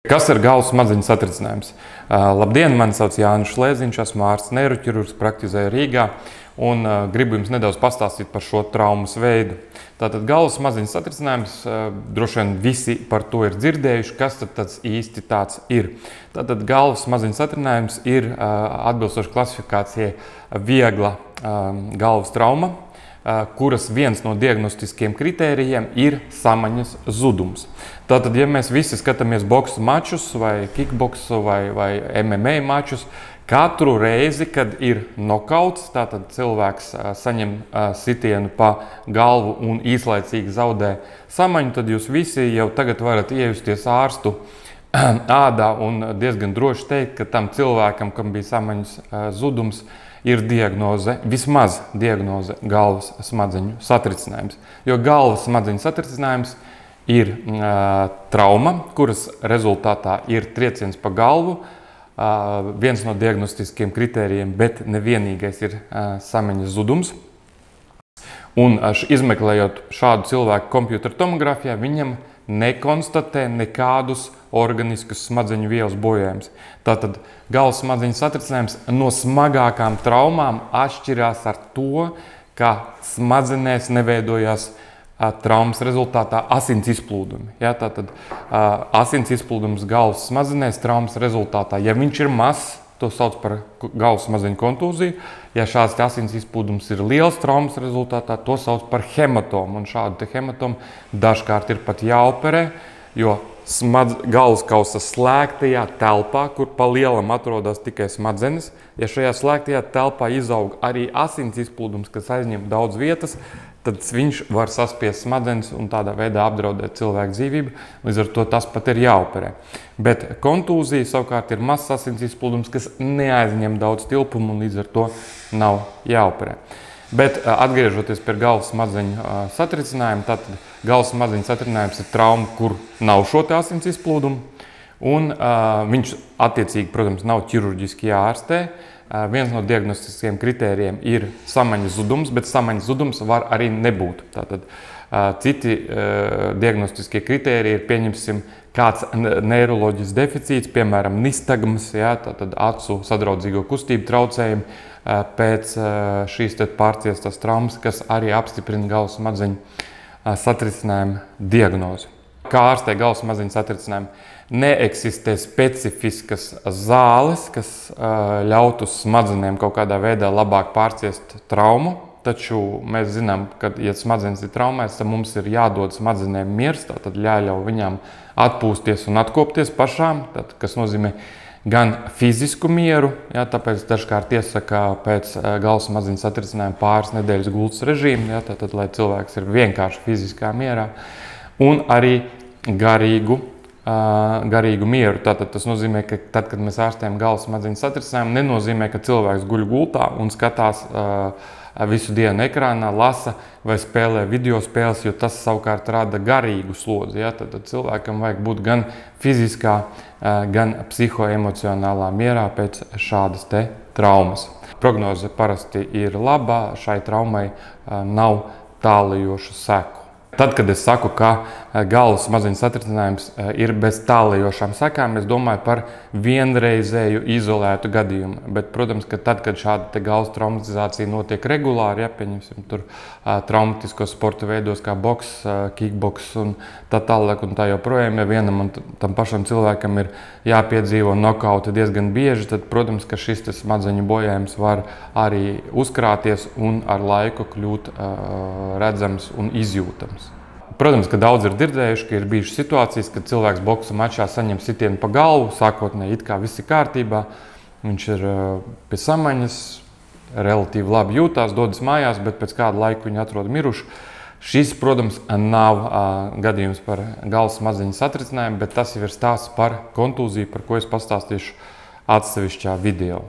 Kas ir galvas smadzeņu satricinājums? Labdien, mani sauc Jānis Šlēziņš, esmu ārsts neiroķirurgs, praktizēju Rīgā un gribu jums nedaudz pastāstīt par šo traumas veidu. Tātad galvas smadzeņu satricinājums, droši vien visi par to ir dzirdējuši, kas tad tāds īsti tāds ir. Tātad galvas smadzeņu satricinājums ir atbilstoši klasifikācijai viegla galvas trauma, kuras viens no diagnostiskiem kritērijiem ir samaņas zudums. Tātad, ja mēs visi skatāmies boksu mačus vai kickboksu vai MMA mačus, katru reizi, kad ir nokauts, tātad cilvēks saņem sitienu pa galvu un īslaicīgi zaudē samaņu, tad jūs visi jau tagad varat iejusties ārstu ādā un diezgan droši teikt, ka tam cilvēkam, kam bija samaņas zudums, ir diagnoze, vismaz diagnoze galvas smadzeņu satricinājums. Jo galvas smadzeņu satricinājums ir trauma, kuras rezultātā ir trieciens pa galvu. Viens no diagnostiskiem kritērijiem, bet nevienīgais ir samaņas zudums. Un izmeklējot šādu cilvēku kompjutera tomogrāfijā, viņam nekonstatē nekādus organiskus smadzeņu vielas bojājumus. Tātad galvas smadzeņu satricinājums no smagākām traumām atšķirās ar to, ka smadzenēs neveidojās traumas rezultātā asins izplūdumi. Ja, tātad asins izplūdums galvas smadzenēs traumas rezultātā, ja viņš ir mazs, to sauc par galvas smadzeņu kontūziju. Ja šāds asins izplūdums ir liels traumas rezultātā, to sauc par hematomu. Un šādu hematomu dažkārt ir pat jāoperē, jo galvaskausa slēgtajā telpā, kur pa lielam atrodas tikai smadzenes, ja šajā slēgtajā telpā izaug arī asins izplūdums, kas aizņem daudz vietas, tad viņš var saspiest smadzenes un tādā veidā apdraudēt cilvēku dzīvību. Līdz ar to tas pat ir jāoperē. Bet kontūzija savukārt ir mazs asins izplūdums, kas neaizņem daudz tilpumu un līdz ar to nav jāoperē. Bet atgriežoties pie galvas smadzeņu satricinājumu, tātad galvas smadzeņu satricinājums ir trauma, kur nav šo asins izplūdumu, un viņš attiecīgi, protams, nav ķirurģiski jāārstē. Viens no diagnostiskiem kritērijiem ir samaņas zudums, bet samaņas zudums var arī nebūt. Tātad citi diagnostiskie kritēriji ir, pieņemsim, kāds neiroloģisks deficīts, piemēram, nistagmas, ja, tātad acu sadraudzīgo kustību traucējumi pēc šīs pārciestās traumas, kas arī apstiprina galvas smadzeņu satricinājumu diagnozi. Kā ārstē galvas smadzeņu satricinājumu? Neeksistē specifiskas zāles, kas ļautu smadzenēm kaut kādā veidā labāk pārciest traumu. Taču mēs zinām, ka, ja smadzenes ir traumētas, tad mums ir jādod smadzenēm miers, tātad jāļauj viņām atpūsties un atkopties pašām, tātad, kas nozīmē gan fizisku mieru, ja, tāpēc dažkārt iesaka pēc galvas smadzeņu satricinājuma pāris nedēļas gultas režīmu, ja, tātad, lai cilvēks ir vienkārši fiziskā mierā, un arī garīgu mieru. Tātad tas nozīmē, ka tad, kad mēs ārstējam galvas smadzeņu satricinājumu, nenozīmē, ka cilvēks guļ gultā un skatās visu dienu ekrānā, lasa vai spēlē video spēles, jo tas savukārt rada garīgu slodzi. Ja? Tad cilvēkam vajag būt gan fiziskā, gan psihoemocionālā mierā pēc šādas traumas. Prognoze parasti ir laba, šai traumai nav tālajošu seku. Tad, kad es saku, ka galvas smadzeņu satricinājums ir bez tālajošām sekām, es domāju par vienreizēju izolētu gadījumu. Bet, protams, ka tad, kad šāda galvas traumatizācija notiek regulāri, ja, pieņemsim, tur traumatiskos sporta veidos kā boks, kickboks un tā tālāk un tā joprojām, ja vienam un tam pašam cilvēkam ir jāpiedzīvo nokauti diezgan bieži, tad, protams, ka šis smadzeņu bojājums var arī uzkrāties un ar laiku kļūt redzams un izjūtams. Protams, ka daudz ir dzirdējuši, ka ir bijušas situācijas, kad cilvēks boksa mačā saņem sitienu pa galvu, sākotnēji it kā viss ir kārtībā, viņš ir pie samaņas, relatīvi labi jūtās, dodas mājās, bet pēc kāda laika viņu atrod mirušu. Šis, protams, nav gadījums par galvas smadzeņu satricinājumu, bet tas jau ir stāsts par kontūziju, par ko es pastāstīšu atsevišķā video.